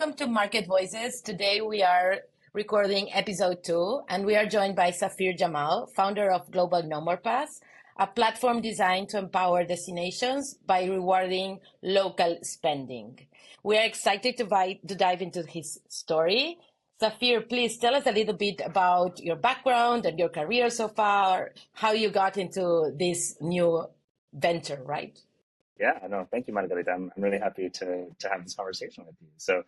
welcome to Market Voices. Today we are recording episode 2, and we are joined by Safir Jamal, founder of Global Nomad Pass, a platform designed to empower destinations by rewarding local spending. We are excited to dive into his story. Safir, please tell us a little bit about your background and your career so far, how you got into this new venture, right? Yeah, no, thank you, Margarita. I'm really happy to have this conversation with you. So,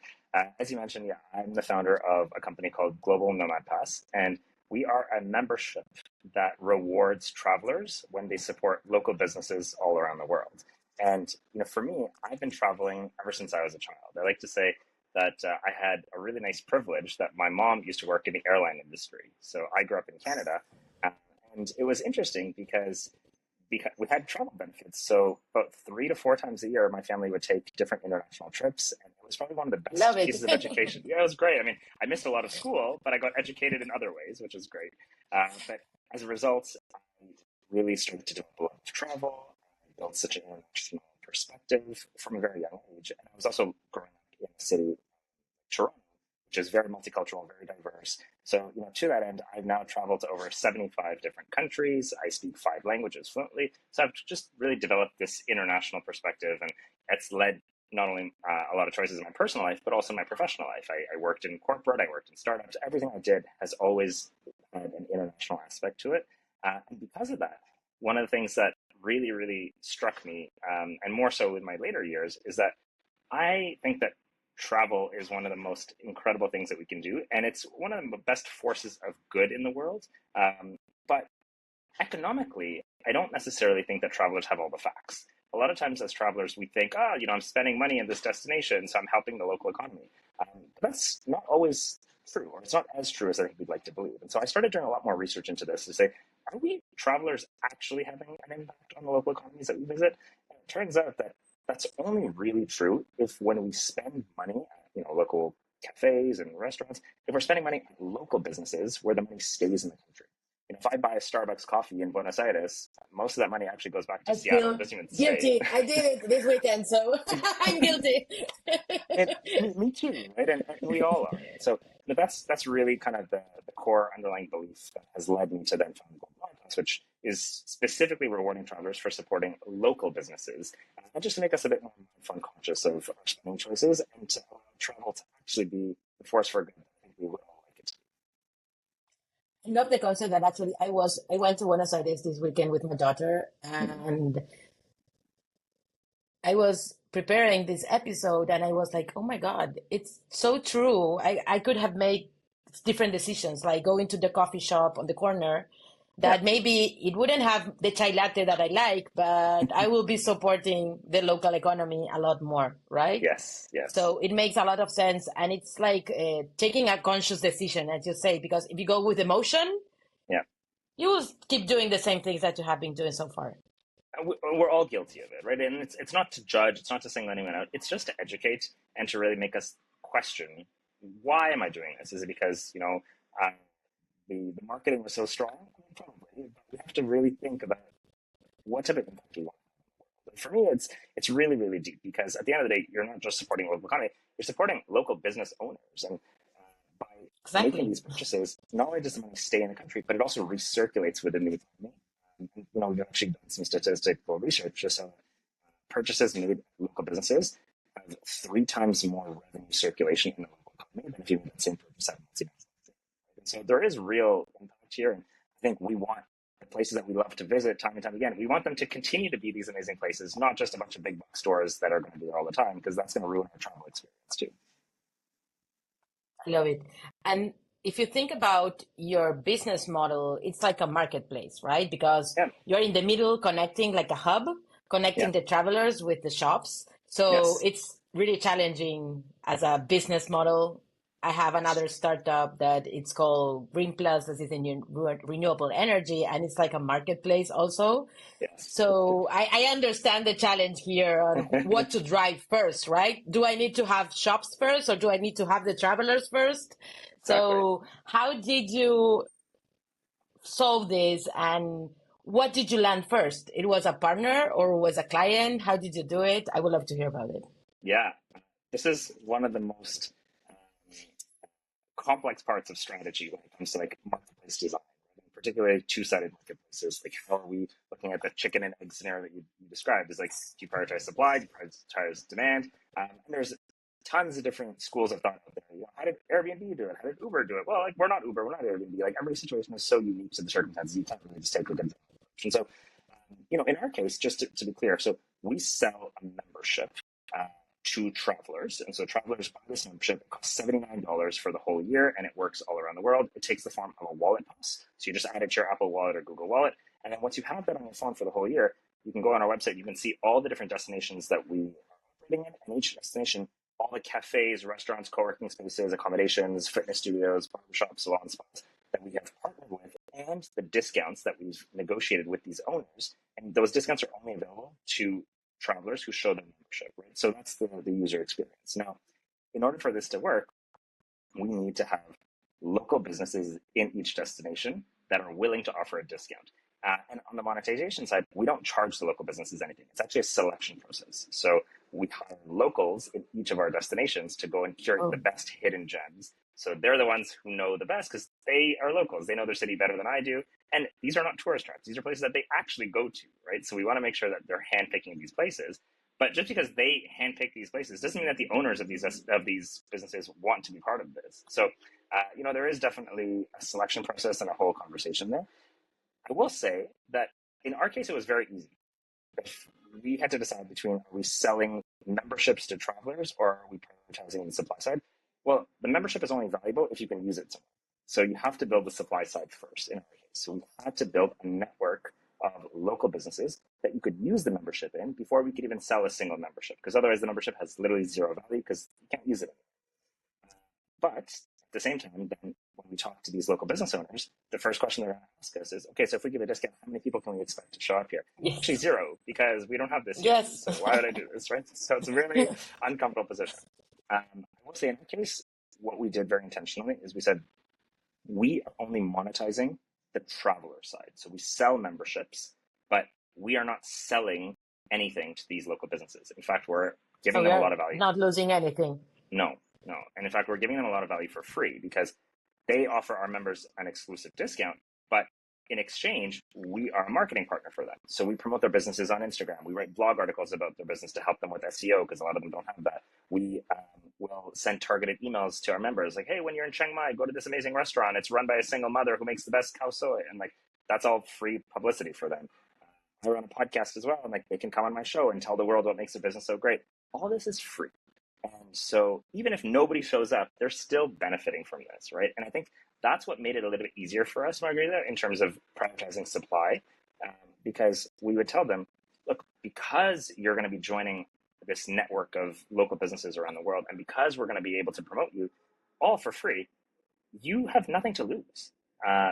as you mentioned, yeah, I'm the founder of a company called Global Nomad Pass, and we are a membership that rewards travelers when they support local businesses all around the world. And for me, I've been traveling ever since I was a child. I like to say that I had a really nice privilege that my mom used to work in the airline industry. So I grew up in Canada, and it was interesting because we had travel benefits. So about 3 to 4 times a year, my family would take different international trips. And it was probably one of the best pieces of education. Yeah, it was great. I mean, I missed a lot of school, but I got educated in other ways, which is great. But as a result, I really started to develop a lot of travel. I built such an international perspective from a very young age. And I was also growing up in a city, Toronto, which is very multicultural, very diverse. So, to that end, I've now traveled to over 75 different countries. I speak 5 languages fluently. So I've just really developed this international perspective, and it's led not only a lot of choices in my personal life, but also my professional life. I worked in corporate, I worked in startups. Everything I did has always had an international aspect to it. And because of that, one of the things that really, really struck me, and more so in my later years, is that I think that travel is one of the most incredible things that we can do, and it's one of the best forces of good in the world. But economically, I don't necessarily think that travelers have all the facts. A lot of times as travelers, we think, I'm spending money in this destination, so I'm helping the local economy. But that's not always true, or it's not as true as I think we'd like to believe. And so I started doing a lot more research into this to say, are we travelers actually having an impact on the local economies that we visit? And it turns out that that's only really true if when we spend money at local cafes and restaurants, if we're spending money at local businesses where the money stays in the country. If I buy a Starbucks coffee in Buenos Aires, most of that money actually goes back to Seattle. It doesn't even guilty. stay. I did it this weekend, so I'm guilty. Me too, right? And we all are. So that's really kind of the core underlying belief that has led me to then found Global Nomad Pass, which is specifically rewarding travelers for supporting local businesses, and just to make us a bit more mindful and conscious of our spending choices, and to allow travel to actually be the force for good that I think we would all like it to be. I love the concept that actually I went to Buenos Aires this weekend with my daughter, and I was preparing this episode and I was like, oh my God, it's so true. I could have made different decisions, like going to the coffee shop on the corner that maybe it wouldn't have the chai latte that I like, but I will be supporting the local economy a lot more, right? Yes. So it makes a lot of sense. And it's like taking a conscious decision, as you say, because if you go with emotion, you will keep doing the same things that you have been doing so far. We're all guilty of it, right? And it's not to judge, it's not to single anyone out. It's just to educate and to really make us question, why am I doing this? Is it because, the marketing was so strong? Probably, but we have to really think about what type of impact we want. For me, it's really, really deep, because at the end of the day, you're not just supporting local economy, you're supporting local business owners. And by making these purchases, not only does the money stay in the country, but it also recirculates within the economy. We've actually done some statistical research just on purchases made at local businesses have 3 times more revenue circulation in the local economy than if you made that same purchase at multinational. So there is real impact here, and I think we want the places that we love to visit time and time again, we want them to continue to be these amazing places, not just a bunch of big box stores that are going to be there all the time, because that's going to ruin our travel experience too. I love it. And if you think about your business model, it's like a marketplace, right? Because you're in the middle, connecting like a hub, connecting the travelers with the shops. So it's really challenging as a business model. I have another startup that it's called Green Plus, that is in renewable energy, and it's like a marketplace also. So I understand the challenge here on what to drive first, right? Do I need to have shops first, or do I need to have the travelers first? So how did you solve this, and what did you land first? It was a partner or was a client? How did you do it? I would love to hear about it. Yeah, this is one of the most complex parts of strategy when it comes to like marketplace design, particularly two-sided marketplaces. Like, how are we looking at the chicken and egg scenario that you described? Is like, do you prioritize supply? Do you prioritize demand? And there's tons of different schools of thought out there. You know, how did Airbnb do it? How did Uber do it? Well, like, we're not Uber, we're not Airbnb. Like, every situation is so unique to the circumstances. You can't really just take a good approach. And so, you know, in our case, just to be clear, so we sell a membership to travelers. And so travelers buy this membership. It costs $79 for the whole year, and it works all around the world. It takes the form of a wallet pass. So you just add it to your Apple Wallet or Google Wallet. And then once you have that on your phone for the whole year, you can go on our website. You can see all the different destinations that we are operating in, and each destination, all the cafes, restaurants, co-working spaces, accommodations, fitness studios, barbershops, salon spots that we have partnered with, and the discounts that we've negotiated with these owners. And those discounts are only available to travelers who show their membership, right? So that's the user experience. Now, in order for this to work, we need to have local businesses in each destination that are willing to offer a discount. And on the monetization side, we don't charge the local businesses anything. It's actually a selection process. So we hire locals in each of our destinations to go and curate the best hidden gems. So they're the ones who know the best because they are locals. They know their city better than I do. And these are not tourist traps. These are places that they actually go to, right? So we want to make sure that they're handpicking these places. But just because they handpick these places doesn't mean that the owners of these businesses want to be part of this. So, you know, there is definitely a selection process and a whole conversation there. I will say that in our case, it was very easy. If we had to decide between, are we selling memberships to travelers or are we prioritizing the supply side? Well, the membership is only valuable if you can use it somewhere. So you have to build the supply side first in our case. So we had to build a network of local businesses that you could use the membership in before we could even sell a single membership, because otherwise the membership has literally zero value because you can't use it anymore. But at the same time, then when we talk to these local business owners, the first question they're going to ask us is, okay, so if we give a discount, how many people can we expect to show up here? Yes. Actually, zero, because we don't have this yet. Yes. So why would I do this, right? So it's a really uncomfortable position. I will say in our case, what we did very intentionally is we said, we are only monetizing the traveler side. So we sell memberships, but we are not selling anything to these local businesses. In fact, we're giving them a lot of value. Not losing anything. No. And in fact, we're giving them a lot of value for free because they offer our members an exclusive discount, but in exchange, we are a marketing partner for them. So we promote their businesses on Instagram. We write blog articles about their business to help them with SEO because a lot of them don't have that. We will send targeted emails to our members like, hey, when you're in Chiang Mai, go to this amazing restaurant. It's run by a single mother who makes the best khao soy. And like, that's all free publicity for them. I run a podcast as well. And like, they can come on my show and tell the world what makes their business so great. All this is free. And so even if nobody shows up, they're still benefiting from this, right? And I think that's what made it a little bit easier for us, Margarita, in terms of prioritizing supply, because we would tell them, look, because you're going to be joining this network of local businesses around the world, and because we're going to be able to promote you all for free, you have nothing to lose.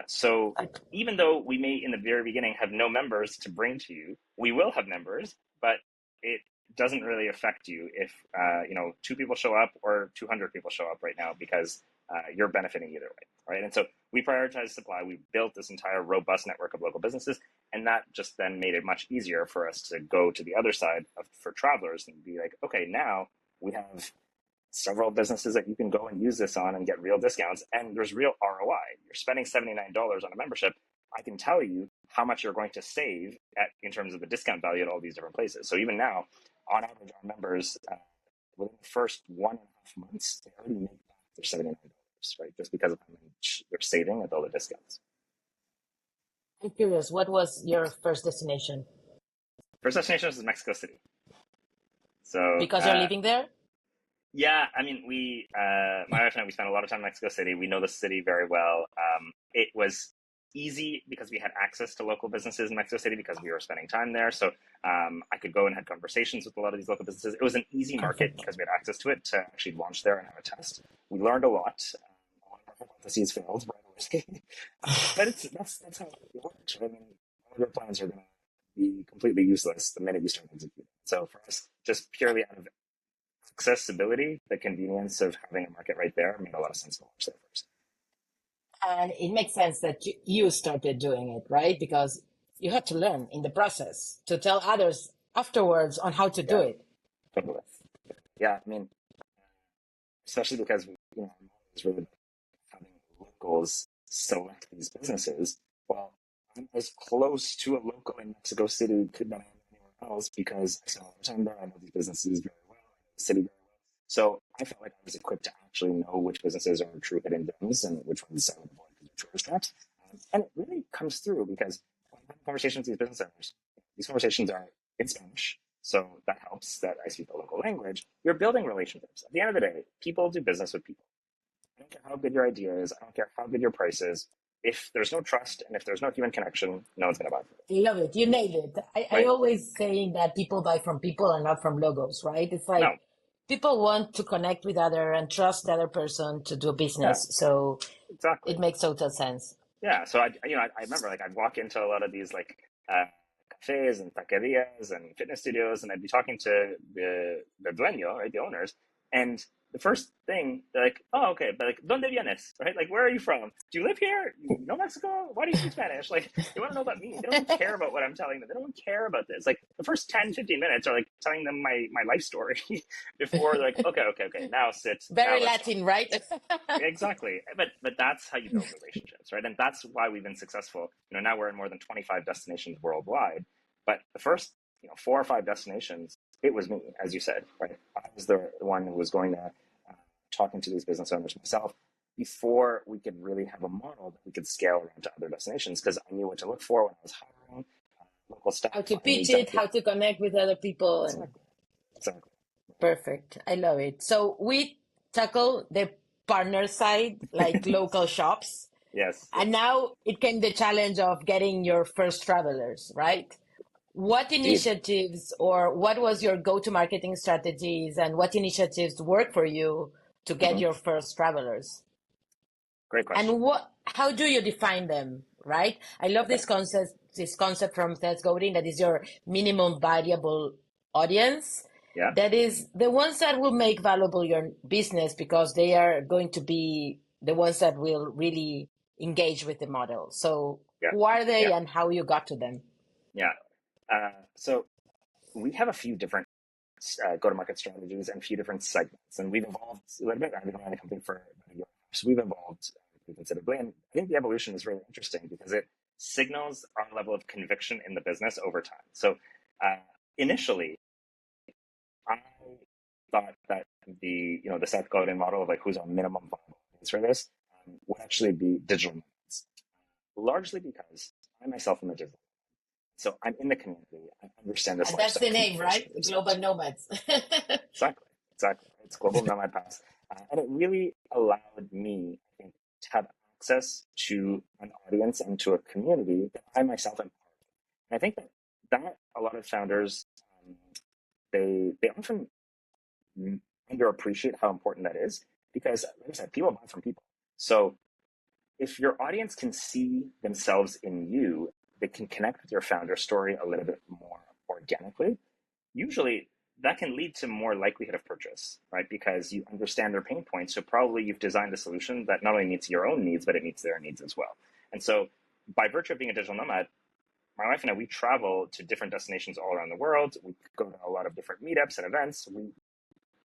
So even though we may in the very beginning have no members to bring to you, we will have members, but it doesn't really affect you if 2 people show up or 200 people show up right now, because you're benefiting either way, right? And so we prioritize supply. We built this entire robust network of local businesses, and that just then made it much easier for us to go to the other side for travelers and be like, okay, now we have several businesses that you can go and use this on and get real discounts, and there's real ROI. You're spending $79 on a membership. I can tell you how much you're going to save in terms of the discount value at all these different places. So even now, on average, our members, within the first 1.5 months, they already make back their $79, right? Just because of how much they're saving with all the discounts. I'm curious, what was your first destination? First destination was Mexico City. So because you're living there? Yeah, I mean, my wife and I, we spent a lot of time in Mexico City. We know the city very well. It was easy because we had access to local businesses in Mexico City because we were spending time there. So I could go and have conversations with a lot of these local businesses. It was an easy market because we had access to it to actually launch there and have a test. We learned a lot. A lot of our hypotheses failed right away. But that's how it works. I mean, all of your plans are going to be completely useless the minute you start executing. So for us, just purely out of accessibility, the convenience of having a market right there made a lot of sense to launch there first. And it makes sense that you started doing it, right? Because you had to learn in the process to tell others afterwards on how to do it. Totally. Yeah, I mean, especially because it's really locals select these businesses. Well, I'm as close to a local in Mexico City than I am anywhere else because I spend a lot of time there. I know these businesses very well. I know the city very well. So I felt like I was equipped to actually know which businesses are true hidden gems and which ones I would avoid because they're tourist traps. And it really comes through because when I'm having conversations with these business owners, these conversations are in Spanish. So that helps that I speak the local language. You're building relationships. At the end of the day, people do business with people. I don't care how good your idea is. I don't care how good your price is. If there's no trust and if there's no human connection, no one's going to buy from I love it. You nailed it. I Right? always saying that people buy from people and not from logos, right? It's like No, people want to connect with other and trust the other person to do yeah, business. So exactly. it makes total sense. Yeah, so I remember like I'd walk into a lot of these like cafes and taquerias and fitness studios, and I'd be talking to the dueño, right, the owners, and the first thing they're like, "Oh, okay, but like, ¿dónde vienes?" Right? Like, where are you from? Do you live here? You know Mexico? Why do you speak Spanish? Like, they want to know about me. They don't even care about what I'm telling them. They don't care about this. Like, the first 10, 15 minutes are like telling them my life story before they're like, okay, now sit, now Very let's talk. Latin, right? Exactly. But that's how you build relationships, right? And that's why we've been successful. Now we're in more than 25 destinations worldwide. But the first, 4 or 5 destinations, it was me, as you said, right? I was the one who was going to talking to these business owners myself before we could really have a model that we could scale around to other destinations because I knew what to look for when I was hiring local staff. How to I knew pitch it, exactly. how to connect with other people, and Exactly. perfect. I love it. So we tackle the partner side, like local shops. Yes. And now it came the challenge of getting your first travelers, right? What Indeed. initiatives or what was your go-to marketing strategies and what initiatives work for you to get your first travelers? Great question. And how do you define them, right? I love this concept from Seth Godin that is your minimum variable audience. Yeah. That is the ones that will make valuable your business because they are going to be the ones that will really engage with the model. So Yeah. who are they Yeah. and how you got to them? Yeah. So we have a few different go-to-market strategies and a few different segments, and we've evolved a little bit. I've been running the company for about a year, so we've evolved considerably. And I think the evolution is really interesting because it signals our level of conviction in the business over time. So initially, I thought that the Seth Godin model of like who's our minimum viable audience for this would actually be digital nomads, largely because I myself am a digital. So I'm in the community. I understand this And that's lifestyle the name, from right? the first Global Nomads. Exactly. It's Global Nomad Pass. And it really allowed me, I think, to have access to an audience and to a community that I myself am part of. And I think that a lot of founders, they often underappreciate how important that is because, like I said, people buy from people. So if your audience can see themselves in you, they can connect with your founder story a little bit more organically. Usually that can lead to more likelihood of purchase, right? Because you understand their pain points. So probably you've designed a solution that not only meets your own needs, but it meets their needs as well. And so by virtue of being a digital nomad, my wife and I, we travel to different destinations all around the world. We go to a lot of different meetups and events. We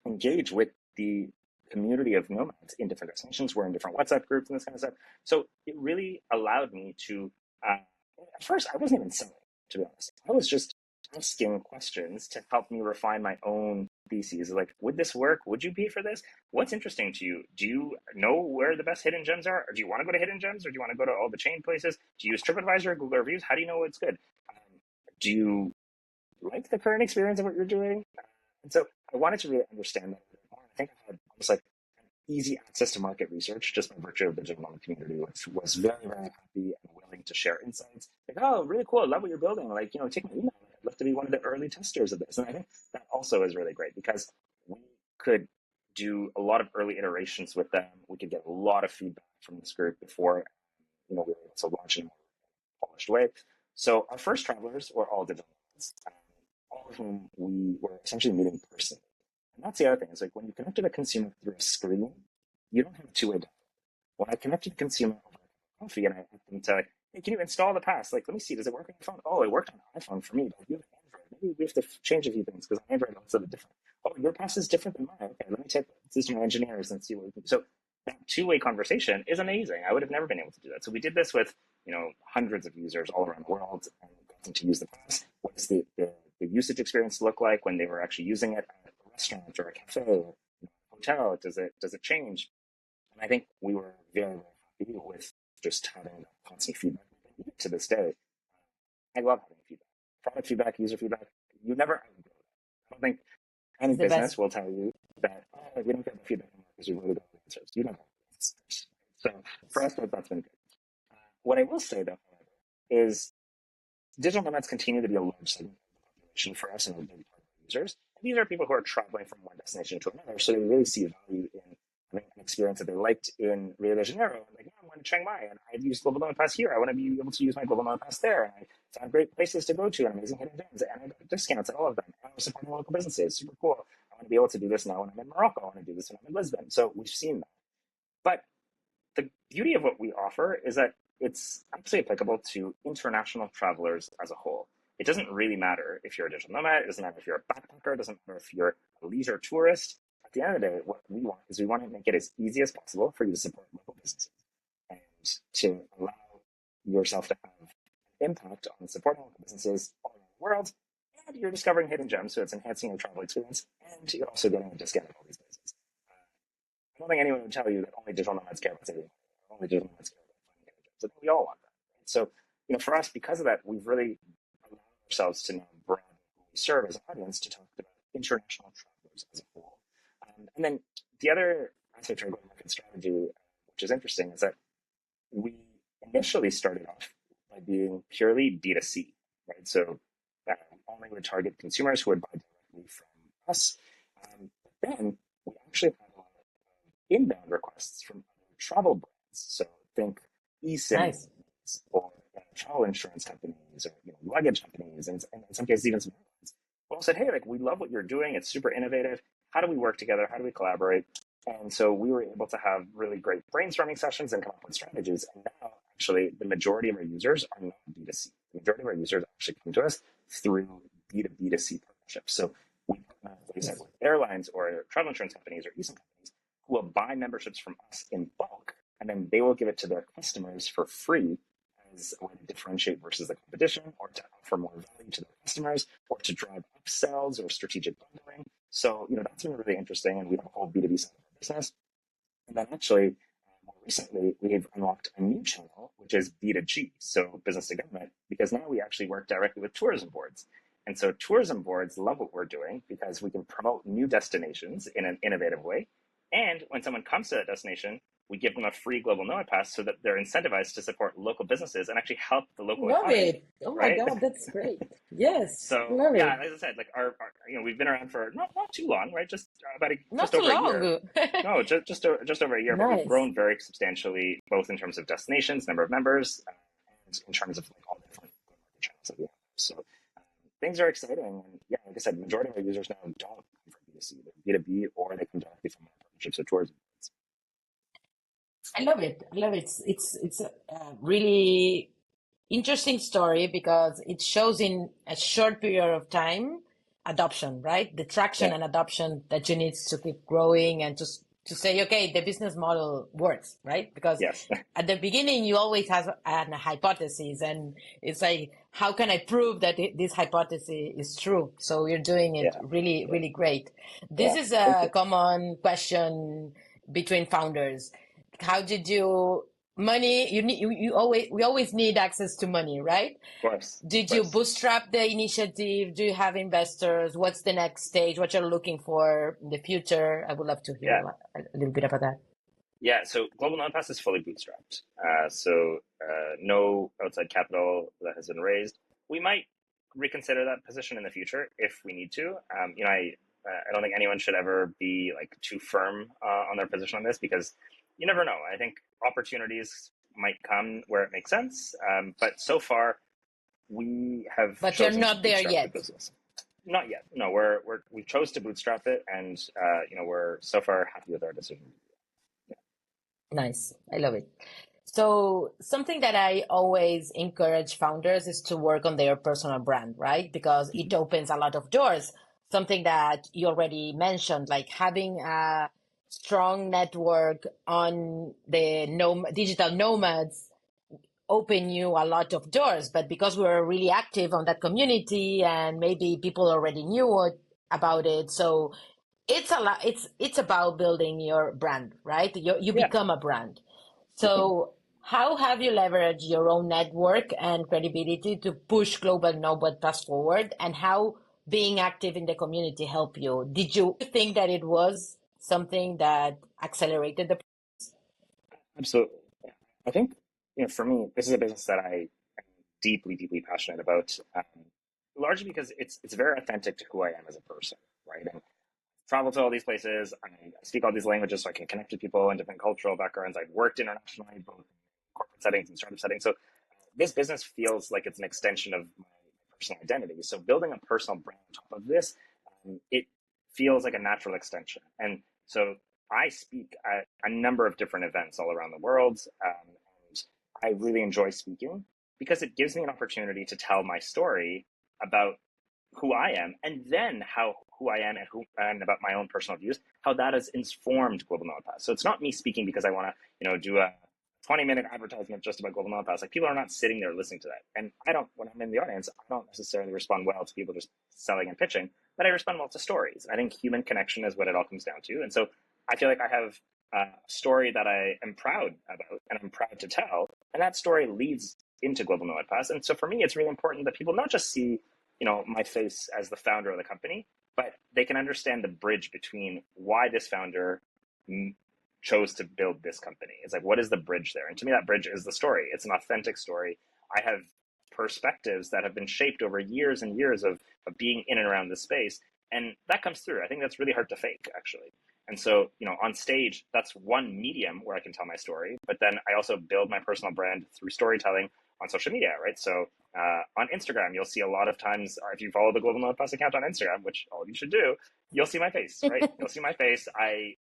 engage with the community of nomads in different destinations. We're in different WhatsApp groups and this kind of stuff. So it really allowed me to, at first, I wasn't even selling, to be honest. I was just asking questions to help me refine my own theses. Like, would this work? Would you pay for this? What's interesting to you? Do you know where the best hidden gems are? Or do you want to go to hidden gems? Or do you want to go to all the chain places? Do you use TripAdvisor or Google Reviews? How do you know what's good? Do you like the current experience of what you're doing? And so I wanted to really understand that a bit more. I think I had almost like easy access to market research just by virtue of the digital nomad community, which was very, very happy and willing to share insights. Like, oh, really cool. I love what you're building. Like, take my email. I'd love to be one of the early testers of this. And I think that also is really great because we could do a lot of early iterations with them. We could get a lot of feedback from this group before, we were able to launch in a more polished way. So our first travelers were all digital nomads, all of whom we were essentially meeting personally. And that's the other thing. Is like when you connect to the consumer through a screen, you don't have a two-way dialogue. When I connect to the consumer over coffee and I ask them to like, hey, can you install the pass? Like, let me see, does it work on your phone? Oh, it worked on iPhone for me, but you have an Android. Maybe we have to change a few things because Android looks a bit different. Oh, your pass is different than mine. Okay, let me take this to my engineers and see what we can do. So that two-way conversation is amazing. I would have never been able to do that. So we did this with, hundreds of users all around the world and got them to use the pass. What does the usage experience look like when they were actually using it at a restaurant or a cafe or a hotel? Does it change? And I think we were very, very happy with just having that constant feedback. To this day, I love having feedback. Product feedback, user feedback. You never outgrow that. I don't think any business will tell you that, we don't get the feedback anymore because we really don't have answers. You don't have answers. So for us, that's been good. What I will say, though, however, is digital nomads continue to be a large segment of the population for us and a big part of our users. These are people who are traveling from one destination to another, so they really see value in having an experience that they liked in Rio de Janeiro. Like, I'm going to Chiang Mai, and I've used Global Nomad Pass here. I want to be able to use my Global Nomad Pass there, and I found great places to go to and amazing hidden gems, and I got discounts at all of them. And I'm supporting local businesses. Super cool. I want to be able to do this now when I'm in Morocco. I want to do this when I'm in Lisbon. So we've seen that. But the beauty of what we offer is that it's actually applicable to international travelers as a whole. It doesn't really matter if you're a digital nomad. It doesn't matter if you're a backpacker. It doesn't matter if you're a leisure tourist. At the end of the day, what we want is we want to make it as easy as possible for you to support local businesses and to allow yourself to have an impact on supporting local businesses all around the world. And you're discovering hidden gems, so it's enhancing your travel experience. And you're also getting a discount at all these places. I don't think anyone would tell you that only digital nomads care about saving money, or only digital nomads care about finding hidden gems. I think we all want that. Right? So, for us, because of that, we've really allowed ourselves to now broaden who we serve as an audience to talk about international travelers as a whole. And then the other aspect of our go-to-market strategy, which is interesting, is that we initially started off by being purely D2C, right? So we only would target consumers who would buy directly from us. But then we actually had a lot of inbound requests from other travel brands. So think eSIM or travel insurance companies or luggage companies, and in some cases even some airlines. All said, hey, we love what you're doing. It's super innovative. How do we work together? How do we collaborate? And so we were able to have really great brainstorming sessions and come up with strategies. And now, actually, the majority of our users are not B2C. The majority of our users actually come to us through B2B2C partnerships. So we partner, like you said, with airlines or travel insurance companies or eSIM companies who will buy memberships from us in bulk, and then they will give it to their customers for free as a way to differentiate versus the competition, or to offer more value to their customers, or to drive upsells or strategic bundling. So, that's been really interesting, and we have a whole B2B side of our business. And then actually, more recently, we've unlocked a new channel, which is B2G, so business to government, because now we actually work directly with tourism boards. And so tourism boards love what we're doing because we can promote new destinations in an innovative way. And when someone comes to that destination, we give them a free Global Nomad Pass so that they're incentivized to support local businesses and actually help the local economy. Love it. Oh my God, that's great. Yes. So love yeah, it. as I said, our we've been around for not too long, right? Just about Not just too over a long. year. No, just over a year, but we've grown very substantially, both in terms of destinations, number of members, and in terms of all the different go-to-market channels that we have. So things are exciting, and yeah, like I said, the majority of our users now don't come from B2C, they're B2B, or they come directly from our partnerships with tourism. I love it. I love it. It's a really interesting story because it shows in a short period of time adoption, right? The traction and adoption that you need to keep growing and to say, okay, the business model works, right? Because at the beginning, you always have a hypothesis, and it's like, how can I prove that this hypothesis is true? So you're doing it really, really great. This is a common question between founders. How did you money? We always need access to money, right? Of course. Did you bootstrap the initiative? Do you have investors? What's the next stage? What you're looking for in the future? I would love to hear a little bit about that. Yeah, so Global Nomad Pass is fully bootstrapped. So no outside capital that has been raised. We might reconsider that position in the future if we need to. I don't think anyone should ever be too firm on their position on this, because you never know. I think opportunities might come where it makes sense. But so far, we have. But you're not there yet. The not yet. No, we chose to bootstrap it, and we're so far happy with our decision. Yeah. Nice, I love it. So something that I always encourage founders is to work on their personal brand, right? Because it opens a lot of doors. Something that you already mentioned, like having a strong network on the digital nomads open you a lot of doors, but because we were really active on that community and maybe people already knew about it, so it's a lot. It's about building your brand, right? You Yeah. become a brand. So how have you leveraged your own network and credibility to push Global Nomad Pass forward, and how being active in the community helped you? Did you think that it was something that accelerated the? Absolutely. Yeah. I think, for me, this is a business that I am deeply, deeply passionate about, largely because it's very authentic to who I am as a person, right? And travel to all these places, I speak all these languages, so I can connect with people in different cultural backgrounds. I've worked internationally, both in corporate settings and startup settings. So this business feels like it's an extension of my personal identity. So building a personal brand on top of this, it feels like a natural extension. And so I speak at a number of different events all around the world, and I really enjoy speaking because it gives me an opportunity to tell my story about who I am, and then how who I am and about my own personal views, how that has informed Global Nomad Pass. So it's not me speaking because I want to, do a 20-minute advertisement just about Global Nomad Pass. Like, people are not sitting there listening to that. And when I'm in the audience, I don't necessarily respond well to people just selling and pitching, but I respond well to stories. I think human connection is what it all comes down to. And so I feel like I have a story that I am proud about and I'm proud to tell. And that story leads into Global Nomad Pass. And so for me, it's really important that people not just see, my face as the founder of the company, but they can understand the bridge between why this founder chose to build this company. It's like, what is the bridge there? And to me, that bridge is the story. It's an authentic story. I have perspectives that have been shaped over years and years of being in and around this space. And that comes through. I think that's really hard to fake, actually. And so, on stage, that's one medium where I can tell my story. But then I also build my personal brand through storytelling on social media, right? So on Instagram, you'll see a lot of times, or if you follow the Global Nomad Pass account on Instagram, which all of you should do, you'll see my face, right? You'll see my face. I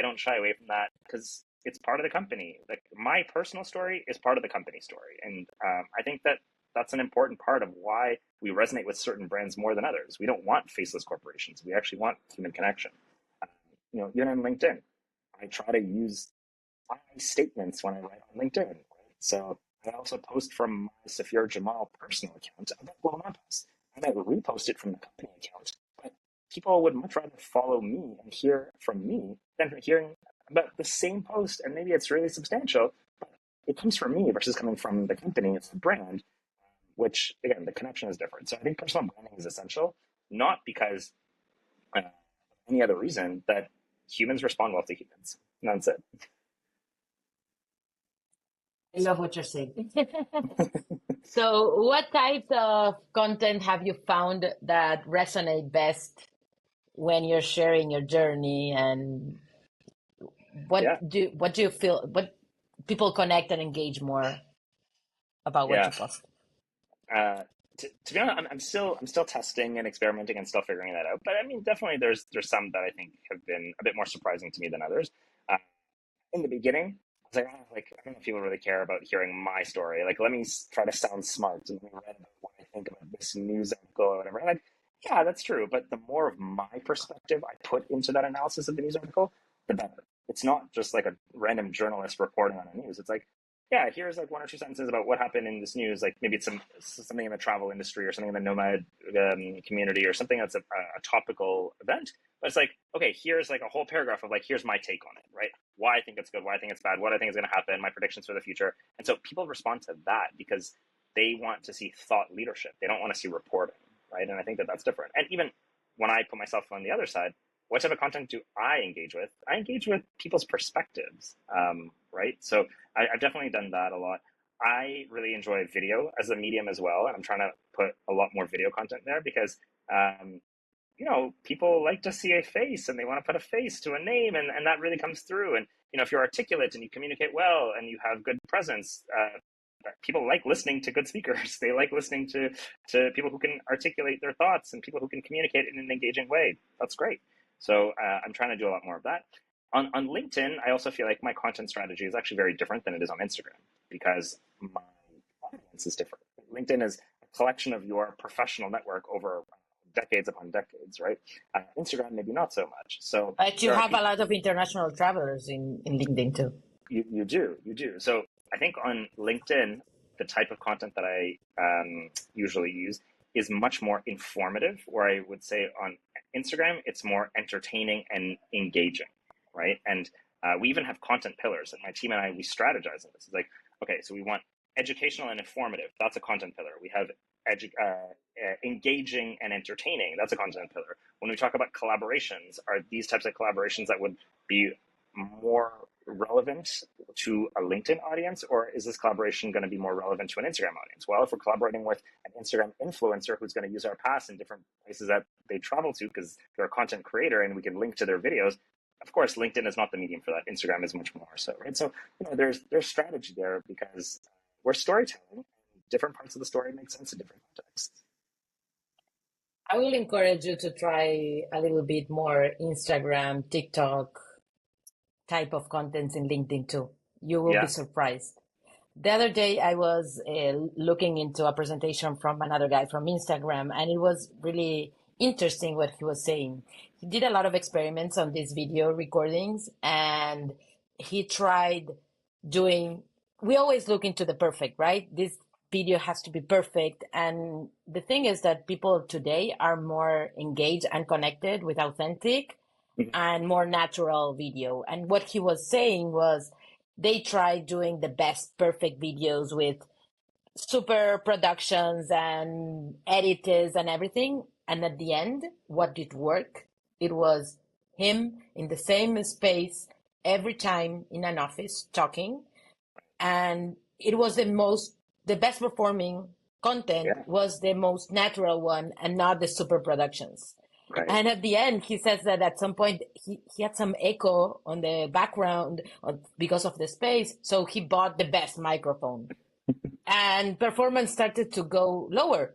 don't shy away from that because it's part of the company. Like, my personal story is part of the company story. And I think that that's an important part of why we resonate with certain brands more than others. We don't want faceless corporations. We actually want human connection. Even on LinkedIn, I try to use my statements when I write on LinkedIn. Right? So I also post from my Safir Jamal personal account about Global Nomad Pass. I might repost it from the company account, but people would much rather follow me and hear from me than hearing about the same post. And maybe it's really substantial, but it comes from me versus coming from the company. It's the brand, which, again, the connection is different. So I think personal branding is essential, not because any other reason, that humans respond well to humans. And that's it. I love what you're saying. So what types of content have you found that resonate best when you're sharing your journey, and what do you feel, what people connect and engage more about what you post? To be honest, I'm still testing and experimenting and still figuring that out. But I mean, definitely there's some that I think have been a bit more surprising to me than others. In the beginning, I was like, I don't know if people really care about hearing my story. Like, let me try to sound smart and let me read about what I think about this news article or whatever. And yeah, that's true. But the more of my perspective I put into that analysis of the news article, the better. It's not just like a random journalist reporting on a news. It's like, yeah, here's like one or two sentences about what happened in this news. Like, maybe it's something in the travel industry or something in the nomad community or something that's a topical event. But it's like, okay, here's like a whole paragraph of like, here's my take on it, right? Why I think it's good, why I think it's bad, what I think is going to happen, my predictions for the future. And so people respond to that because they want to see thought leadership. They don't want to see reporting, right? And I think that that's different. And even when I put myself on the other side, what type of content do I engage with? I engage with people's perspectives, right? So I've definitely done that a lot. I really enjoy video as a medium as well. And I'm trying to put a lot more video content there because, people like to see a face and they want to put a face to a name, and that really comes through. And, if you're articulate and you communicate well and you have good presence, people like listening to good speakers. They like listening to people who can articulate their thoughts and people who can communicate in an engaging way. That's great. So I'm trying to do a lot more of that. On LinkedIn, I also feel like my content strategy is actually very different than it is on Instagram because my audience is different. LinkedIn is a collection of your professional network over decades upon decades, right? Instagram, maybe not so much. So But you have a lot of international travelers in LinkedIn too. You do. So I think on LinkedIn, the type of content that I usually use is much more informative, where I would say on Instagram, it's more entertaining and engaging, right? And we even have content pillars. And my team and I, we strategize on this. It's like, okay, so we want educational and informative. That's a content pillar. We have engaging and entertaining. That's a content pillar. When we talk about collaborations, are these types of collaborations that would be more relevant to a LinkedIn audience, or is this collaboration going to be more relevant to an Instagram audience? Well, if we're collaborating with an Instagram influencer who's going to use our pass in different places that they travel to because they're a content creator and we can link to their videos, of course, LinkedIn is not the medium for that. Instagram is much more so, right? So, there's strategy there because we're storytelling. Different parts of the story make sense in different contexts. I will encourage you to try a little bit more Instagram, TikTok type of contents in LinkedIn too. You will be surprised. The other day, I was looking into a presentation from another guy from Instagram, and it was really interesting what he was saying. He did a lot of experiments on these video recordings, and he tried doing, we always look into the perfect, right? This video has to be perfect. And the thing is that people today are more engaged and connected with authentic and more natural video. And what he was saying was they tried doing the best perfect videos with super productions and editors and everything. And at the end, what did work? It was him in the same space every time in an office talking. And it was the best performing content was the most natural one and not the super productions. Right. And at the end, he says that at some point he had some echo on the background because of the space. So he bought the best microphone and performance started to go lower.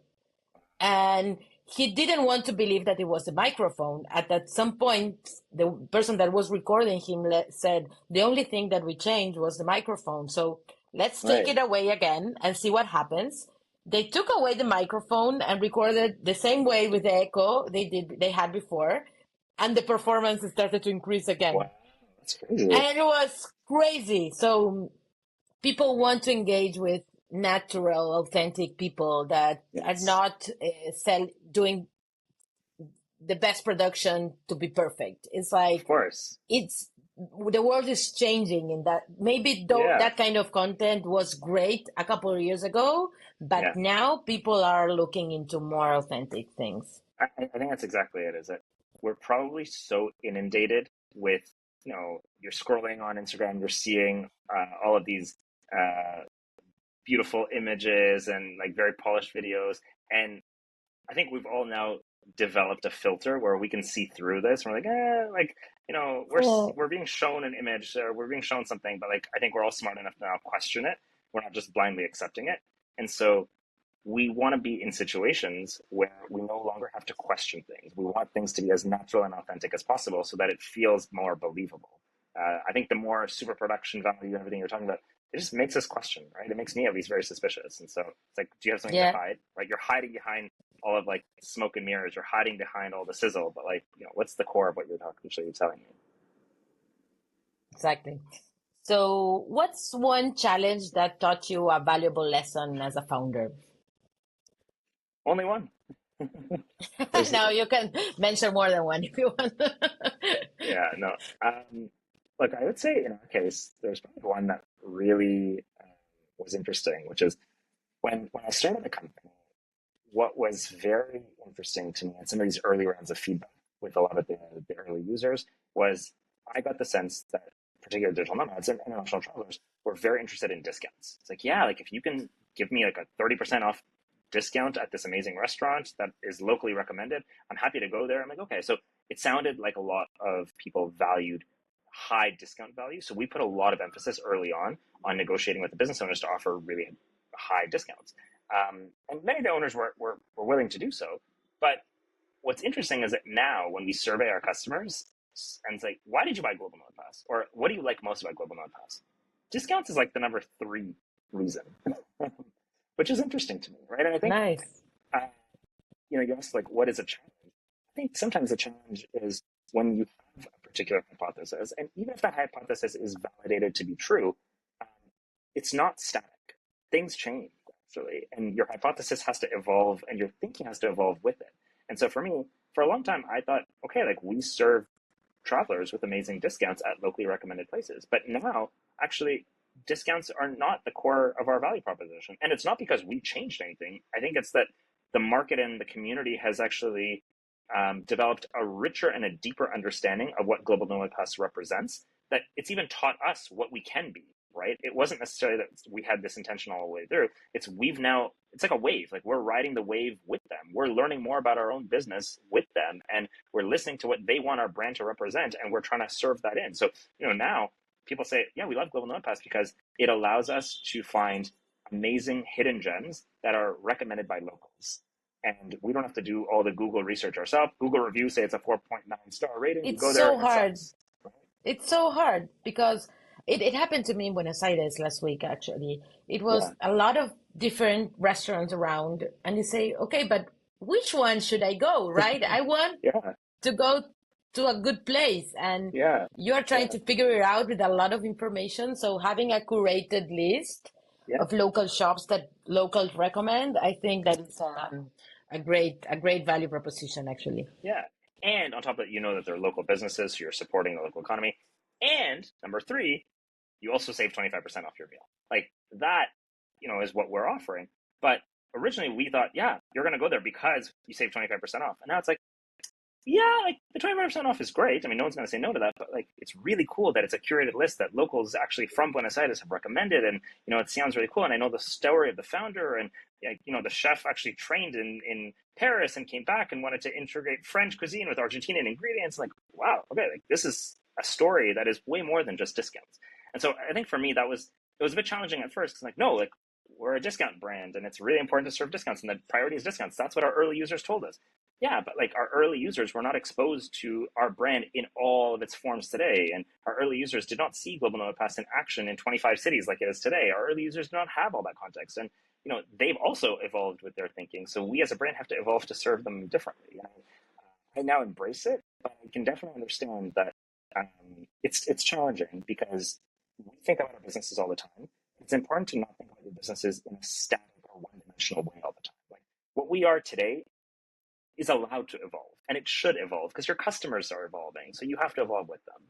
And he didn't want to believe that it was the microphone. At some point, the person that was recording him said, the only thing that we changed was the microphone. So let's take it away again and see what happens. They took away the microphone and recorded the same way with the echo they had before, and the performance started to increase again. Wow, that's crazy. And it was crazy. So people want to engage with natural, authentic people that are not doing the best production to be perfect. It's like, of course, the world is changing in that. Maybe that kind of content was great a couple of years ago, but now people are looking into more authentic things. I think that's exactly it. Is that we're probably so inundated with, you're scrolling on Instagram, you're seeing all of these beautiful images and like very polished videos. And I think we've all now developed a filter where we can see through this. We're like, we're being shown an image or we're being shown something, but like, I think we're all smart enough to now question it. We're not just blindly accepting it. And so we want to be in situations where we no longer have to question things. We want things to be as natural and authentic as possible so that it feels more believable. I think the more super production value and everything you're talking about, it just makes us question, right? It makes me at least very suspicious. And so it's like, do you have something to hide? Right? You're hiding behind all of like smoke and mirrors. You're hiding behind all the sizzle, but like, what's the core of what you're actually telling me? Exactly. So what's one challenge that taught you a valuable lesson as a founder? Only one. No, you can mention more than one if you want. No. Look, I would say in our case, there's probably one that really was interesting, which is when I started the company, what was very interesting to me in some of these early rounds of feedback with a lot of the early users was I got the sense that particular digital nomads and international travelers were very interested in discounts. It's like, if you can give me like a 30% off discount at this amazing restaurant that is locally recommended, I'm happy to go there. I'm like, okay. So it sounded like a lot of people valued high discount value. So we put a lot of emphasis early on negotiating with the business owners to offer really high discounts. And many of the owners were willing to do so. But what's interesting is that now when we survey our customers and it's like, why did you buy Global Nomad Pass? Or what do you like most about Global Nomad Pass? Discounts is like the number 3 reason, which is interesting to me, right? And I think, nice. You asked like, what is a challenge? I think sometimes the challenge is when you have a particular hypothesis, and even if that hypothesis is validated to be true, um, it's not static. Things change, actually, and your hypothesis has to evolve and your thinking has to evolve with it. And so for me, for a long time, I thought, okay, like we serve travelers with amazing discounts at locally recommended places. But now, actually, discounts are not the core of our value proposition. And it's not because we changed anything. I think it's that the market and the community has actually developed a richer and a deeper understanding of what Global Nomad Pass represents, that it's even taught us what we can be, right? It wasn't necessarily that we had this intention all the way through. It's like a wave. Like we're riding the wave with them. We're learning more about our own business with them, and we're listening to what they want our brand to represent, and we're trying to serve that in. So, now people say, yeah, we love Global Nomad Pass because it allows us to find amazing hidden gems that are recommended by locals. And we don't have to do all the Google research ourselves. Google reviews say it's a 4.9 star rating. You It's go there, so and it hard. sucks. Right? It's so hard because it happened to me in Buenos Aires last week, actually. It was Yeah. a lot of different restaurants around, and you say, okay, but which one should I go, right? I want Yeah. to go to a good place, and Yeah. you're trying Yeah. to figure it out with a lot of information. So having a curated list Yeah. of local shops that locals recommend, I think that is a great value proposition, actually. Yeah. And on top of that, that they're local businesses, so you're supporting the local economy. And number three, you also save 25% off your meal. Like that, is what we're offering. But originally we thought, yeah, you're going to go there because you save 25% off. And now it's like, yeah, like the 25% off is great. I mean, no one's going to say no to that, but like it's really cool that it's a curated list that locals actually from Buenos Aires have recommended. And, it sounds really cool. And I know the story of the founder, and, the chef actually trained in Paris and came back and wanted to integrate French cuisine with Argentinian ingredients. Like, wow, okay, like this is a story that is way more than just discounts. And so I think for me, it was a bit challenging at first because like, no, like we're a discount brand and it's really important to serve discounts and the priority is discounts. That's what our early users told us. Yeah, but like our early users were not exposed to our brand in all of its forms today. And our early users did not see Global Nomad Pass in action in 25 cities like it is today. Our early users do not have all that context. And, they've also evolved with their thinking. So we as a brand have to evolve to serve them differently. And I now embrace it, but I can definitely understand that it's challenging because we think about our businesses all the time. It's important to not think about your businesses in a static or one-dimensional way all the time. Like what we are today is allowed to evolve, and it should evolve because your customers are evolving, so you have to evolve with them.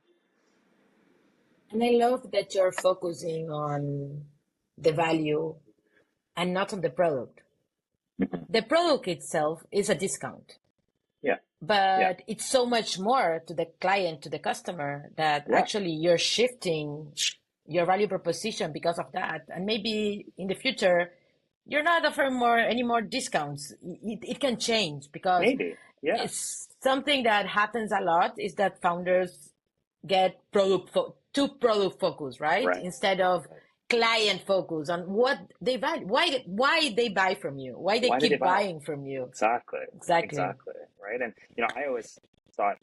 And I love that you're focusing on the value and not on the product. Mm-hmm. The product itself is a discount. Yeah. But it's so much more to the client, to the customer, that actually you're shifting your value proposition because of that. And maybe in the future, you're not offering any more discounts. It can change because maybe. Yeah. It's something that happens a lot is that founders get too product focused, right? Instead of client focus on what they value, why they buy from you, why they keep buying from you. Exactly. Right. And I always thought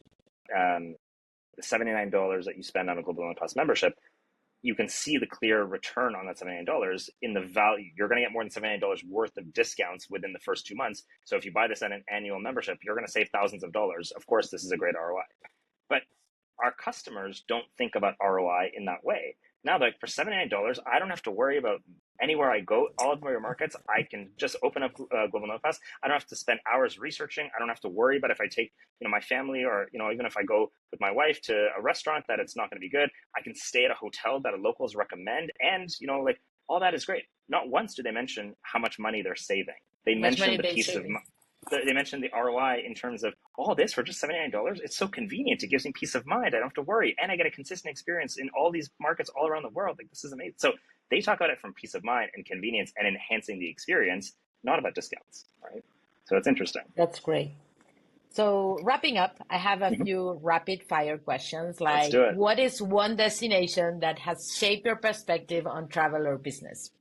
the $79 that you spend on a Global Nomad Pass membership, you can see the clear return on that $79 in the value. You're going to get more than $79 worth of discounts within the first 2 months. So if you buy this at an annual membership, you're going to save thousands of dollars. Of course, this is a great ROI. But our customers don't think about ROI in that way. Now, like for $79, I don't have to worry about anywhere I go, all of my markets. I can just open up Global Nomad Pass. I don't have to spend hours researching. I don't have to worry about if I take my family or even if I go with my wife to a restaurant that it's not going to be good. I can stay at a hotel that locals recommend, and like all that is great. Not once do they mention how much money they're saving. They mention the piece of mind. They mentioned the ROI in terms of all this for just $79. It's so convenient. It gives me peace of mind. I don't have to worry. And I get a consistent experience in all these markets all around the world. Like this is amazing. So they talk about it from peace of mind and convenience and enhancing the experience, not about discounts, right? So it's interesting. That's great. So wrapping up, I have a few rapid fire questions like, what is one destination that has shaped your perspective on travel or business?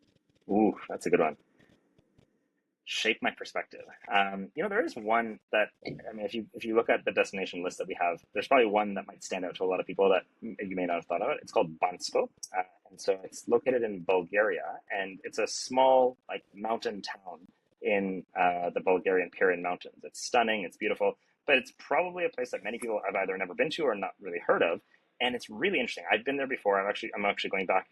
Ooh, that's a good one. Shape my perspective. There is one that, if you look at the destination list that we have, there's probably one that might stand out to a lot of people that you may not have thought of it. It's called Bansko. And so it's located in Bulgaria, and it's a small mountain town in the Bulgarian Pirin Mountains. It's stunning. It's beautiful. but it's probably a place that many people have either never been to or not really heard of. And it's really interesting. I've been there before. I'm actually going back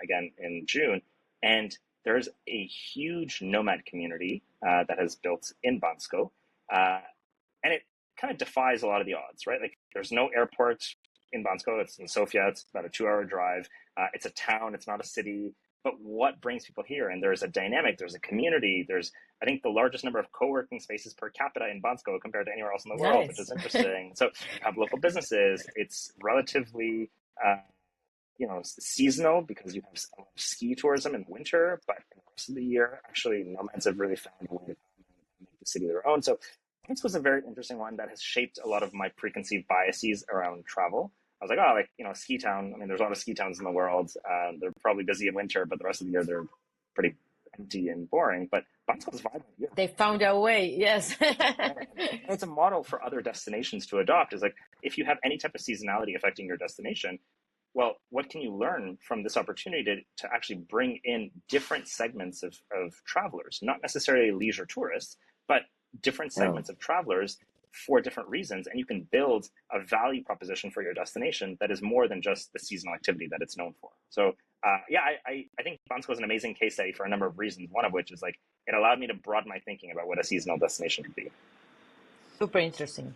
again in June, and there's a huge nomad community that has built in Bansko, and it kind of defies a lot of the odds, right? Like, there's no airport in Bansko. It's in Sofia. It's about a 2-hour drive. It's a town. It's not a city. But what brings people here? And there's a dynamic. There's a community. There's, I think, the largest number of co-working spaces per capita in Bansko compared to anywhere else in the world, which is interesting. So you have local businesses. It's relatively, seasonal because you have a lot of ski tourism in the winter, but in the rest of the year, actually, nomads have really found a way to make the city their own. So this was a very interesting one that has shaped a lot of my preconceived biases around travel. I was like, ski town. I mean, there's a lot of ski towns in the world. They're probably busy in winter, but the rest of the year they're pretty empty and boring. But Bansko's vibrant. Yeah. They found a way, yes. It's a model for other destinations to adopt. Is like, if you have any type of seasonality affecting your destination, well, what can you learn from this opportunity to actually bring in different segments of travelers, not necessarily leisure tourists, but different segments of travelers for different reasons, and you can build a value proposition for your destination that is more than just the seasonal activity that it's known for. So I think Bansko is an amazing case study for a number of reasons, one of which is like it allowed me to broaden my thinking about what a seasonal destination could be. Super interesting.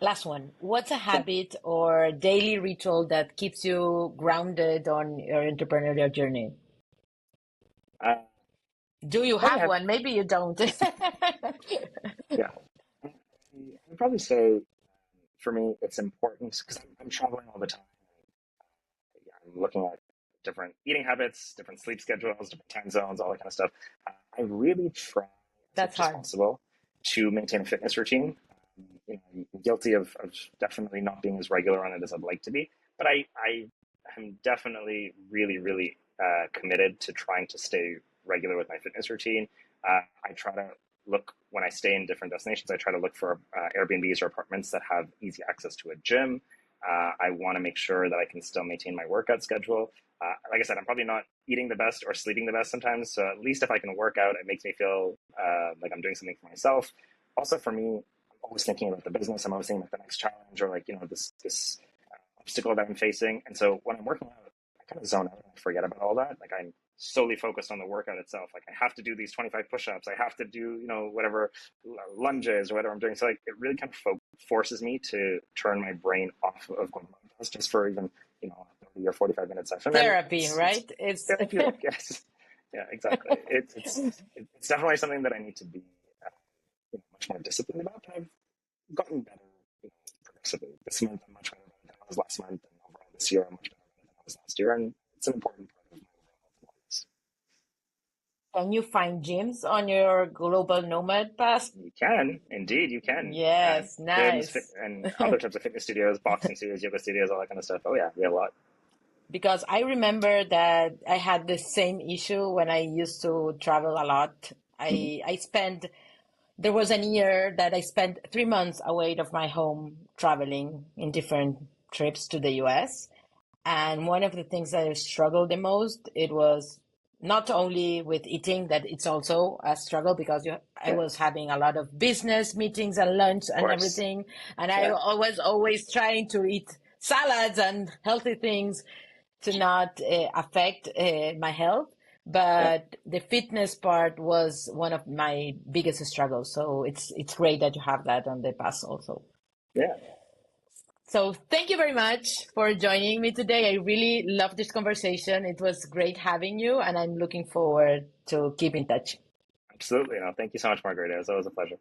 Last one. What's a habit or daily ritual that keeps you grounded on your entrepreneurial journey? Do you have one? Maybe you don't. Yeah. I'd probably say for me, it's important because I'm traveling all the time. I'm looking at different eating habits, different sleep schedules, different time zones, all that kind of stuff. I really try as much as possible to maintain a fitness routine. I'm guilty of definitely not being as regular on it as I'd like to be, but I am definitely really, really committed to trying to stay regular with my fitness routine. I try to look, when I stay in different destinations, I try to look for Airbnbs or apartments that have easy access to a gym. I want to make sure that I can still maintain my workout schedule. Like I said, I'm probably not eating the best or sleeping the best sometimes. So at least if I can work out, it makes me feel like I'm doing something for myself. Also for me, I'm always thinking about the business. I'm always thinking about the next challenge or this obstacle that I'm facing. And so when I'm working out, I kind of zone out and forget about all that. Like, I'm solely focused on the workout itself. Like, I have to do these 25 push-ups. I have to do, whatever lunges or whatever I'm doing. So like, it really kind of forces me to turn my brain off of Global Nomad Pass just for even, a 30 or 45 minute session. Therapy, right? It's therapy. Yes. Yeah, exactly. It's definitely something that I need to be much more disciplined about. But I've gotten better progressively. This month I'm much better than I was last month, and overall this year I'm much better than I was last year. And it's an important part of my overall performance. Can you find gyms on your Global Nomad Pass? You can, indeed, you can. Yes, nice. Gyms and other types of fitness studios, boxing studios, yoga studios, all that kind of stuff. Oh yeah, we have a lot. Because I remember that I had the same issue when I used to travel a lot. There was a year that I spent 3 months away of my home traveling in different trips to the US. And one of the things that I struggled the most, it was not only with eating, that it's also a struggle because I was having a lot of business meetings and lunch and everything. And I was always trying to eat salads and healthy things to not affect my health. But the fitness part was one of my biggest struggles. So it's great that you have that on the pass also. Yeah. So thank you very much for joining me today. I really loved this conversation. It was great having you, and I'm looking forward to keep in touch. Absolutely. No, thank you so much, Margarita. It was always a pleasure.